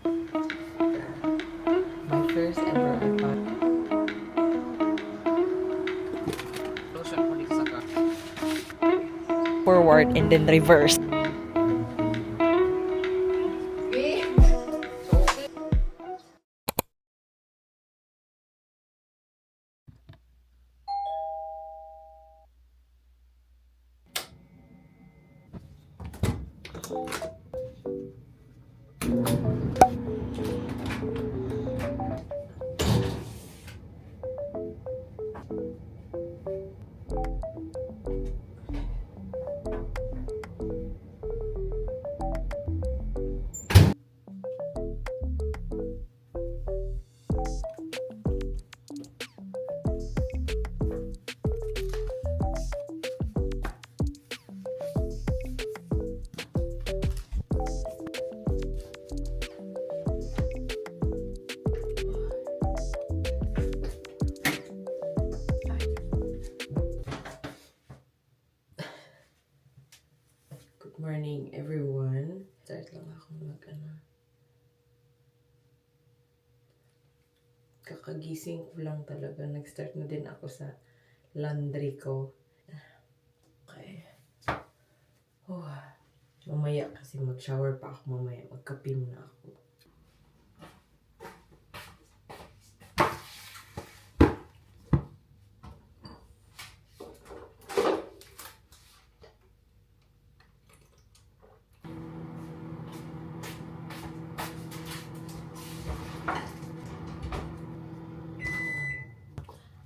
My first ever iPod. Forward and then reverse. Good morning, everyone. Start lang ako kakagising ko lang talaga. Nag-start na din ako sa laundry ko. Okay. Oh, mamaya kasi mag-shower pa ako mamaya. Magkape muna ako.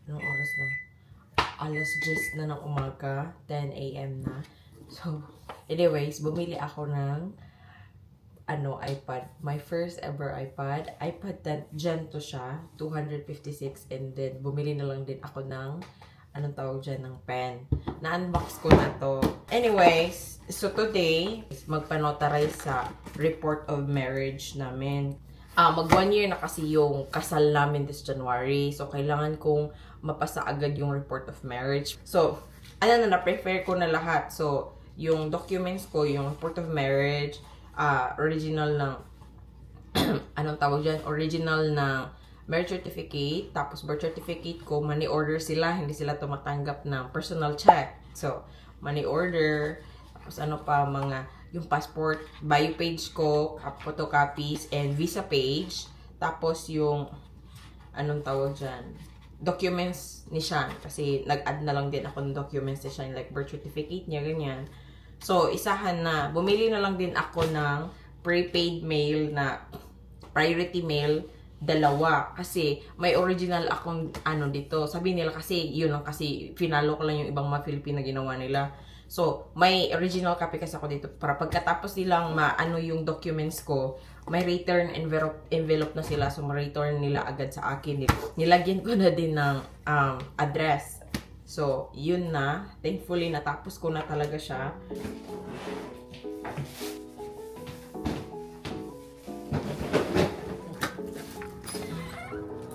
Anong oras na? Alas 10 na ng umaga. 10 a.m. na. So, anyways, bumili ako ng iPad. My first ever iPad. iPad 10 Gen to siya. 256. And then, bumili na lang din ako ng anong tawag dyan, ng pen. Na-unbox ko na to. Anyways, so today, magpa-notarize sa report of marriage namin. Mag 1 year na kasi yung kasal namin this January. So, kailangan kong mapasa agad yung report of marriage. So, na-prefer ko na lahat. So, yung documents ko, yung report of marriage, original ng, anong tawag dyan? Original na marriage certificate. Tapos, birth certificate ko, money order sila. Hindi sila tumatanggap ng personal check. So, money order. Tapos, yung passport, bio page ko, photocopies, and visa page. Tapos yung, anong tawag dyan, documents ni Sean. Kasi nag-add na lang din ako ng documents ni Sean, like birth certificate niya, ganyan. So, isahan na. Bumili na lang din ako ng prepaid mail na priority mail, 2. Kasi may original akong dito. Sabi nila kasi, yun lang kasi, finalo ko lang yung ibang mga Filipino na ginawa nila. So, may original copy kasi ako dito para pagkatapos nilang yung documents ko, may return envelope na sila. So, ma-return nila agad sa akin. Nilagyan ko na din ng address. So, yun na. Thankfully, natapos ko na talaga siya.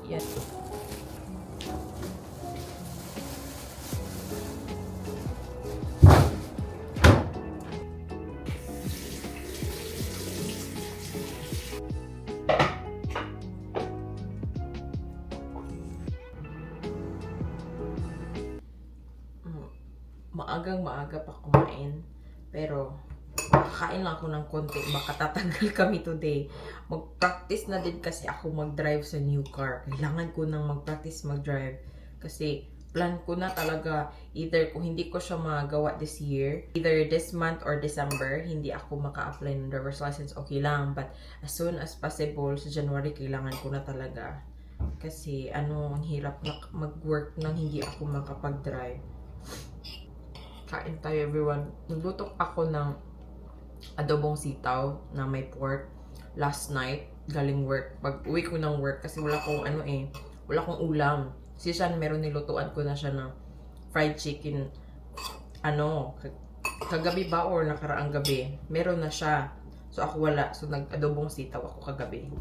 Yes. Maaga pa kumain. Pero, makakain lang ako ng konti. Baka tatanggal kami today. Mag-practice na din kasi ako mag-drive sa new car. Kailangan ko nang mag-practice mag-drive. Kasi, plan ko na talaga, either kung hindi ko siya magawa this year, either this month or December, hindi ako maka-apply ng driver's license, okay lang. But, as soon as possible, sa January, kailangan ko na talaga. Kasi, ang hirap na mag-work nang hindi ako makapag-drive. Kain tayo, everyone. Nagluto ako ng adobong sitaw na may pork last night galing work. Pag uwi ko ng work kasi wala akong wala akong ulam. Si Sean, meron nilutuan ko na siya ng fried chicken kagabi ba or nakaraang gabi. Meron na siya. So ako wala. So nag-adobong sitaw ako kagabi.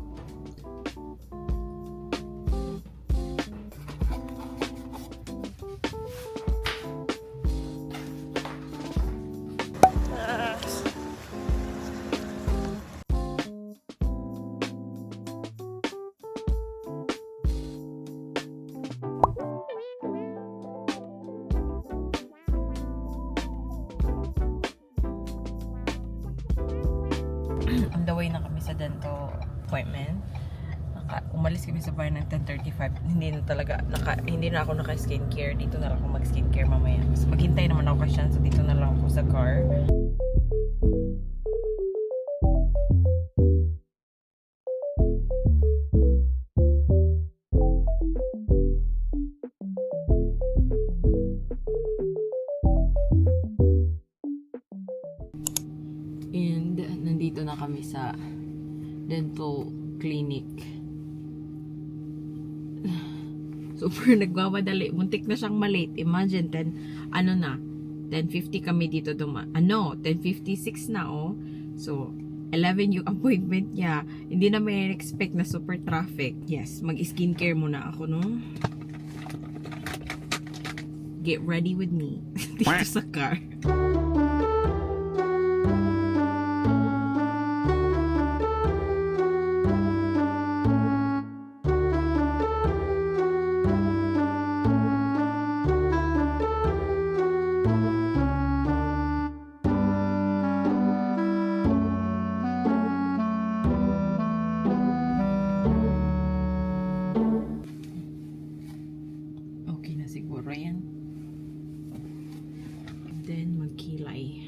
the way na kami sa dental appointment. Umalis kami sa bahay ng 10:35. Hindi na ako naka-skincare. Dito na lang ako mag-skincare mamaya. Mas maghintay naman ako kasi so dito na lang ako sa car. And nandito na kami sa dental clinic. Super nagmamadali. Muntik na siyang malate. Imagine, 10:50 kami dito 10:56 na So, 11 yung appointment niya. Hindi na may expect na super traffic. Yes, mag-skincare muna ako, no? Get ready with me. Dito sa car. Okay na siguro yan. Then magkilay.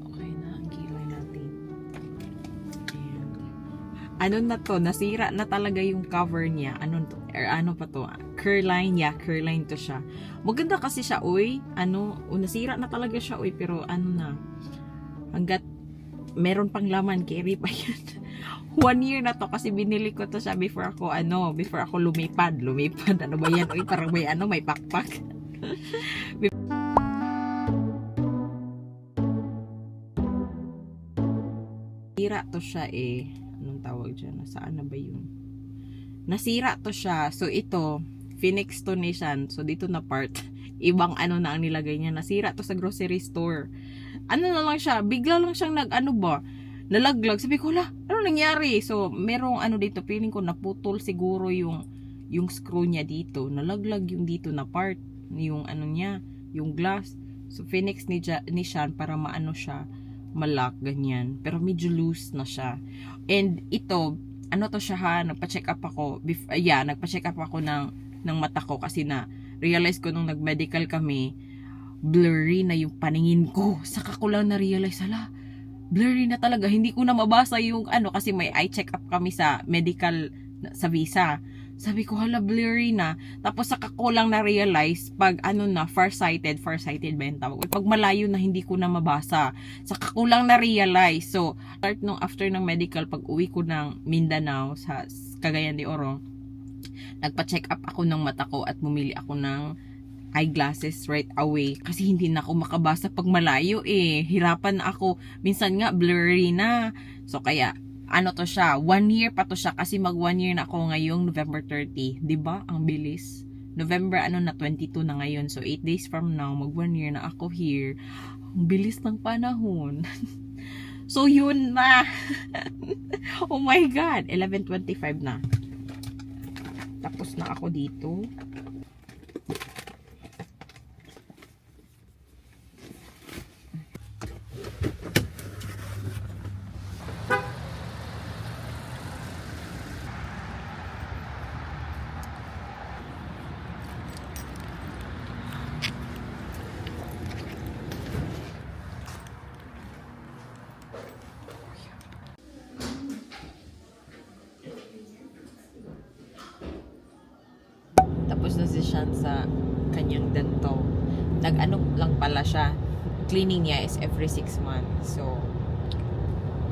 Okay na ang kilay natin. And ano na to, nasira na talaga yung cover niya. Ano pa to? Curline, yeah, curline to siya. Maganda kasi siya, nasira na talaga siya, pero hanggat meron pang laman, carry pa yan. 1 year na to kasi binili ko to siya before ako lumipad. Ano ba yan? Parang may pakpak. Nasira to siya anong tawag dyan? Saan na ba yun? Nasira to siya. So ito, Phoenix to Nissan. So dito na part, ibang na ang nilagay niya. Nasira to sa grocery store. Na lang siya, bigla lang siyang nalaglag. Sabi ko, ano nangyari? So, merong dito, feeling ko naputol siguro yung screw niya dito. Nalaglag yung dito na part, yung niya, yung glass. So, Phoenix ni Sean para siya, malak, ganyan. Pero medyo loose na siya. And ito, to siya ha, nagpa-check up ako ng mata ko kasi realize ko nung nag-medical kami, blurry na yung paningin ko. Saka ko lang na-realize, blurry na talaga. Hindi ko na mabasa yung kasi may eye check up kami sa medical sa visa. Sabi ko, blurry na. Tapos saka ko lang na-realize pag farsighted ba yung tawag? Pag malayo na hindi ko na mabasa. Saka ko lang na-realize. So, after ng medical, pag uwi ko ng Mindanao sa Cagayan de Oro, nagpa-check up ako ng mata ko at bumili ako ng eyeglasses right away kasi hindi na ako makabasa pag malayo hirapan na ako, minsan nga blurry na. So kaya to siya, 1 year pa to siya kasi mag 1 year na ako ngayong November 30, 'di ba? Ang bilis. November 22 na ngayon, so 8 days from now mag 1 year na ako here. Ang bilis ng panahon. So yun na. Oh my god, 11:25 na. Tapos na ako dito. Tapos na si Sean sa kanyang dento. Lang pala siya. Cleaning niya is every 6 months. So,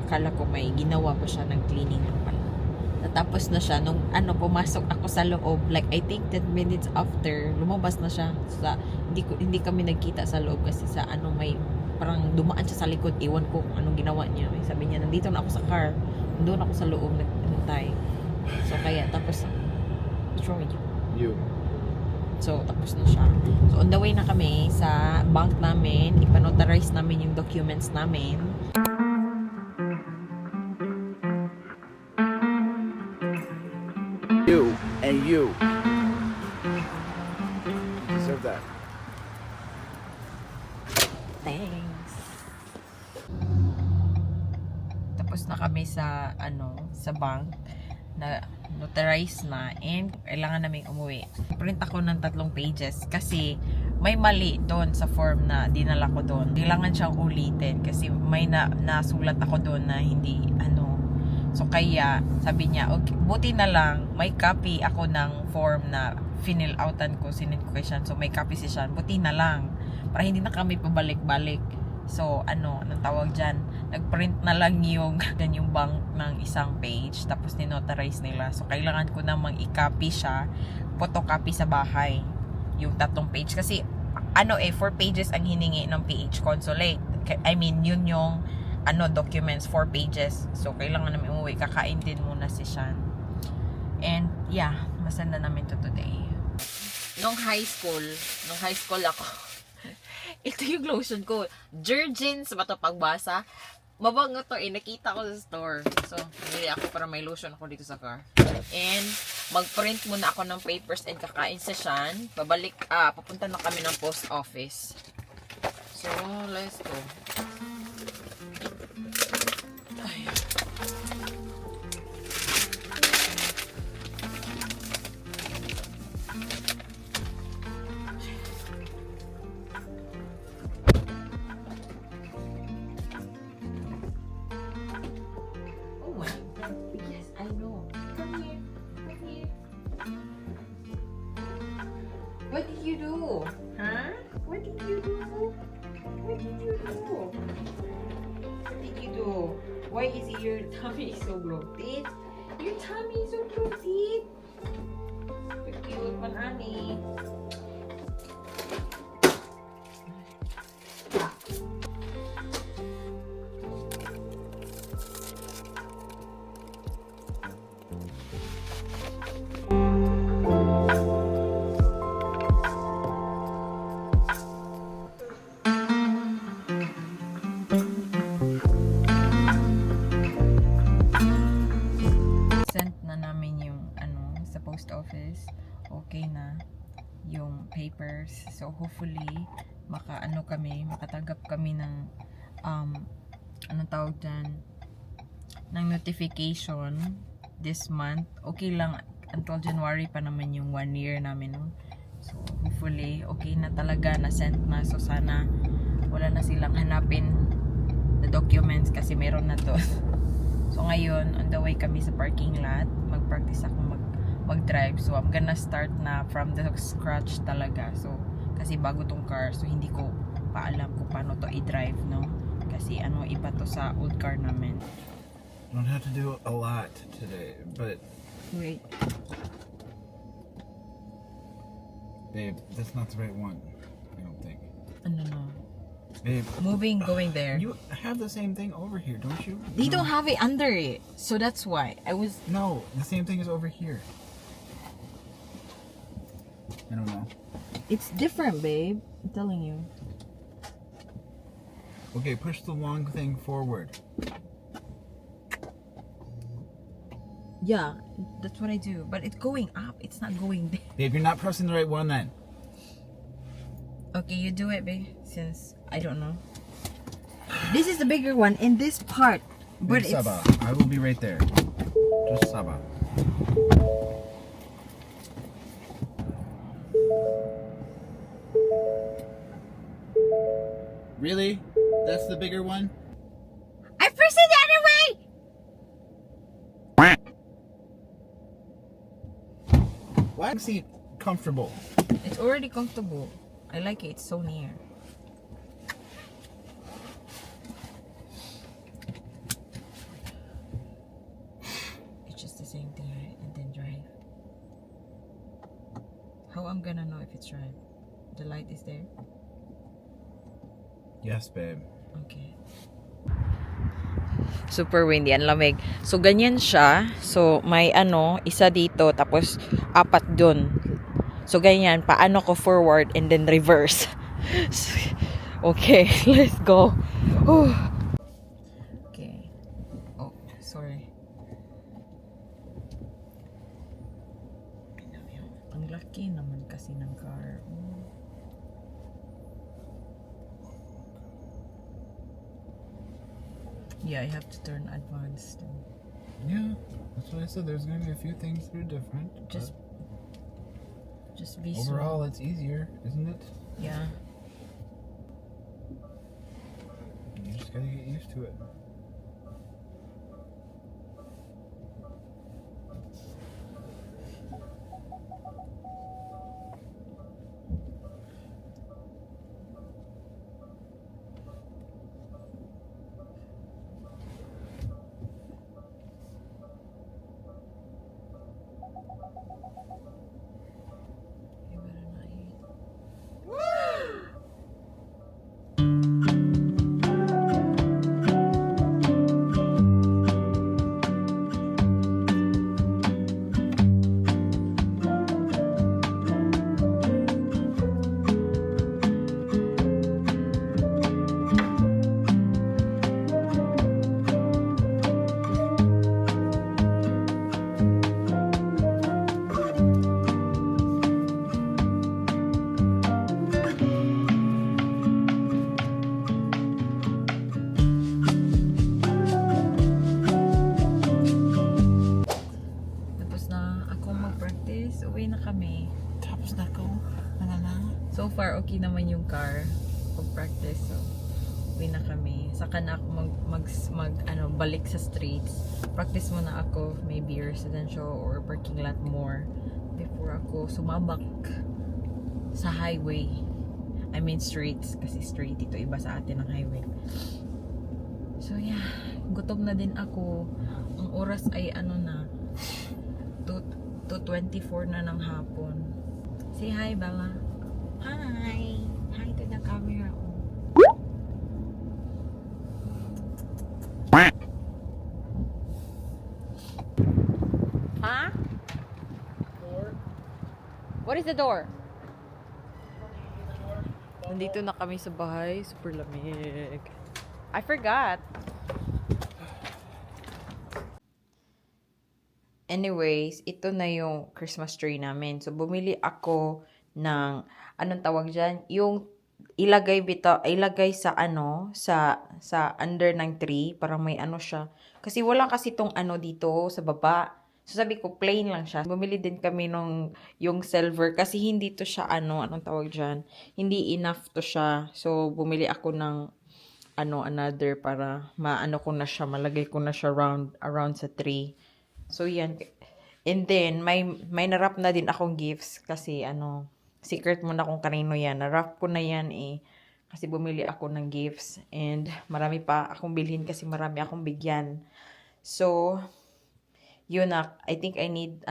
akala ko may ginawa pa siya ng cleaning lang pala. Natapos na siya. Nung pumasok ako sa loob, like I think 10 minutes after, lumabas na siya. Hindi kami nagkita sa loob kasi sa may parang dumaan siya sa likod. Iwan ko kung anong ginawa niya. Sabi niya, nandito na ako sa car. Nandun ako sa loob, nagtay. So, kaya tapos what's wrong with you? So, tapos na siya. So, on the way na kami sa bank namin. Ipanotarize namin yung documents namin. You and you. Thanks. Tapos na kami sa sa bank na notarize na and kailangan naming umuwi. Print ako ng 3 pages kasi may mali doon sa form na dinala ko doon. Kailangan siyang ulitin kasi may nasulat ako doon na hindi So kaya sabi niya, okay, buti na lang may copy ako ng form na fill outan ko, sinend ko kay Sean. So may copy si Sean. Buti na lang para hindi na kami pabalik-balik. So anong tawag dyan, nagprint na lang yung bank ng isang page tapos ninotarize nila. So kailangan ko namang i-copy siya, photocopy sa bahay yung 3 page kasi 4 pages ang hiningi ng PH Consulate. I mean yun yung documents, 4 pages. So kailangan namin umuwi, kakain din muna si Sean. And yeah, masanda namin to today. Nung high school ako, ito yung lotion ko. Jergens ba ito pagbasa? Mabango to nakita ko sa store. So, nabili ako para may lotion ako dito sa car. And, mag-print muna ako ng papers and kakain sa Sean. Papunta na kami ng post office. So, let's go. Ay. What did you do? Huh? What did you do? What did you do? What did you do? Why is your tummy so bloated? Your tummy is so bloated. So cute, Manani. Post office, okay na yung papers. So hopefully makatanggap kami ng tawag dyan, ng notification this month. Okay lang until January pa naman yung 1 year namin, no? So hopefully okay na talaga, na sent na. So sana wala na silang hanapin the documents kasi meron na to. So ngayon on the way kami sa parking lot, mag-practice ako mag-drive. So I'm gonna start na from the scratch talaga. So kasi bago tong car, so hindi ko pa alam kung paano to i-drive, no? Kasi iba to sa old car namin. Don't have to do a lot today, but wait, babe, that's not the right one. I don't think. No. Babe, Going there. you have the same thing over here, don't you? They No. don't have it under it. So that's why I was. No, the same thing is over here. I don't know. It's different, babe. I'm telling you. Okay, push the long thing forward. Yeah, that's what I do. But it's going up. It's not going there. Babe, you're not pressing the right one then. Okay, you do it, babe. Since I don't know. This is the bigger one in this part. But Babe, it's... Saba, I will be right there. Just Saba. Really? That's the bigger one? I pressed it the other way! Why is it comfortable? It's already comfortable. I like it. It's so near. It's just the same thing, right? And then drive. How I'm gonna know if it's right? The light is there? Yes, babe. Okay. Super windy, ang lamig. So, ganyan siya. So, may isa dito, tapos 4 dun. So, ganyan. Paano ko forward and then reverse. Okay, let's go. Okay. Oh, sorry. Ang laki naman kasi ng car. Yeah, I have to turn advanced. Yeah, that's what I said. There's gonna be a few things that are different. Just be but overall, it's easier, isn't it? Yeah. You just gotta get used to it. You better not eat. Tapos na ako mag-practice. Uwi na kami. Tapos na ko. Ano na? So far, okay naman yung car. Pag-practice. So, uwi na kami. Saka na ako balik sa streets. Practice muna ako. Maybe residential or parking lot more. Before ako sumabak sa highway. I mean streets. Kasi street ito. Iba sa atin ang highway. So yeah. Gutom na din ako. Ang oras ay 2:24 na ng hapon. Say hi, Bella. Hi! Hi to the camera. Huh? What is the door? Nandito na kami sa bahay. Super lamig. I forgot. Anyways, ito na yung Christmas tree namin. So, bumili ako ng, anong tawag dyan? Yung ilagay sa sa under ng tree. Para may siya. Kasi wala kasi tong dito sa baba. So, sabi ko, plain lang siya. Bumili din kami nung yung silver. Kasi hindi to siya anong tawag dyan? Hindi enough to siya. So, bumili ako ng another para ko na siya. Malagay ko na siya around sa tree. So, yan. And then, may narap na din akong gifts. Kasi, secret mo na kung kanino yan. Narap ko na yan eh. Kasi bumili ako ng gifts. And, marami pa akong bilhin kasi marami akong bigyan. So, yun na. I think I need,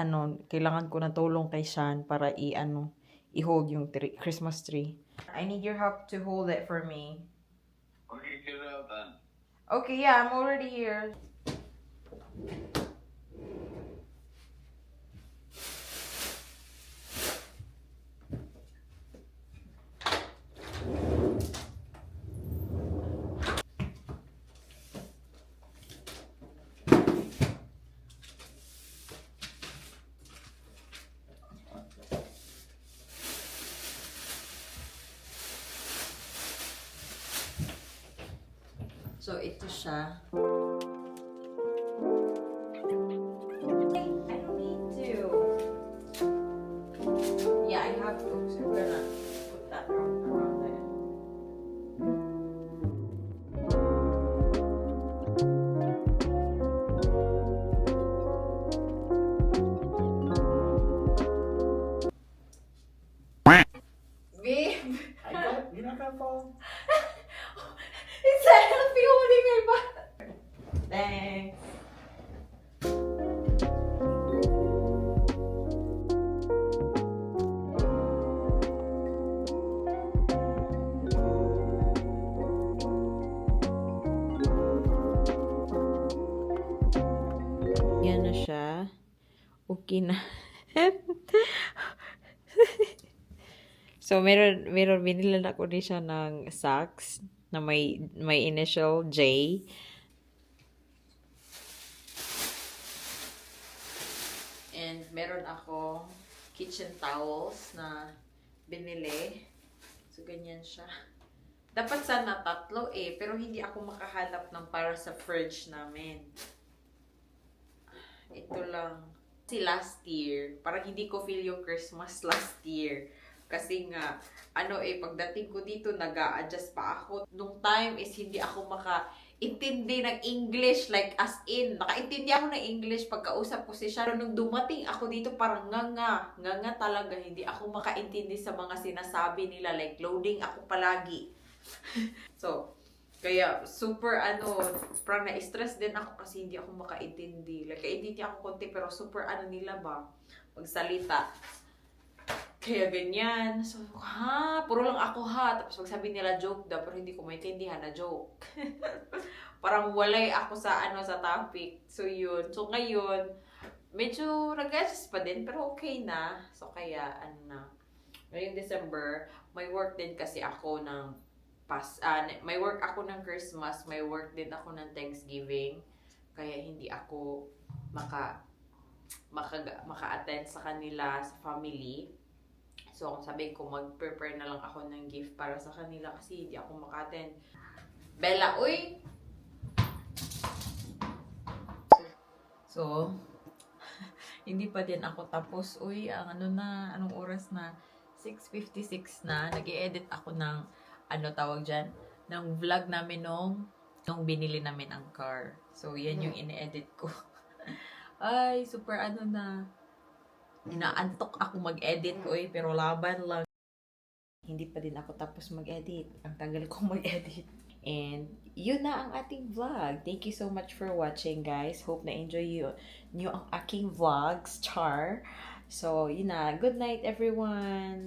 kailangan ko na tulong kay Sean para i-hold yung Christmas tree. I need your help to hold it for me. Okay, get it out then. Okay, yeah, I'm already here. So, ito siya. I don't need to. Yeah, I have to. So, I'm gonna put that around there. Babe! You're not gonna fall. It's a healthy holding my butt. Thanks. Yan na siya. Okay na. So, meron binilan ako din siya ng socks na may initial J. And meron ako kitchen towels na binili. So, ganyan siya. Dapat sana 3 eh, pero hindi ako makahanap ng para sa fridge namin. Ito lang. Kasi last year, parang hindi ko feel yung Christmas last year. Kasi nga, pagdating ko dito, nag-a-adjust pa ako. Nung time is hindi ako makaintindi ng English, like as in, nakaintindi ako ng English pagkausap ko si Sharon. Nung dumating ako dito, parang nga talaga, hindi ako makaintindi sa mga sinasabi nila, like loading ako palagi. So, kaya super parang na-stress din ako kasi hindi ako makaintindi. Like, kaintindi ako konti pero super nila ba, magsalita. Kaya ganyan. So, puro lang ako Tapos magsabi nila joke daw, pero hindi ko maintindihan na joke. Parang walay ako sa sa topic. So, yun. So, ngayon, medyo nag-adjust pa din, pero okay na. So, kaya, ngayong December, may work din kasi ako ng may work ako ng Christmas, may work din ako ng Thanksgiving. Kaya hindi ako maka-attend sa kanila, sa family. So, kung sabihin ko, mag-prepare na lang ako ng gift para sa kanila kasi hindi ako maka-attend. Bella, uy! So, hindi pa din ako tapos. Uy, anong oras na? 6:56 na. Nag-i-edit ako ng, tawag dyan? Ng vlog namin nung binili namin ang car. So, yan yung ini-edit ko. Ay, super inaantok ako mag-edit ko pero laban lang. Hindi pa din ako tapos mag-edit. Ang tagal kong mag-edit. And yun na ang ating vlog. Thank you so much for watching, guys. Hope na enjoy nyo ang aking vlogs, char. So, yun na. Good night, everyone.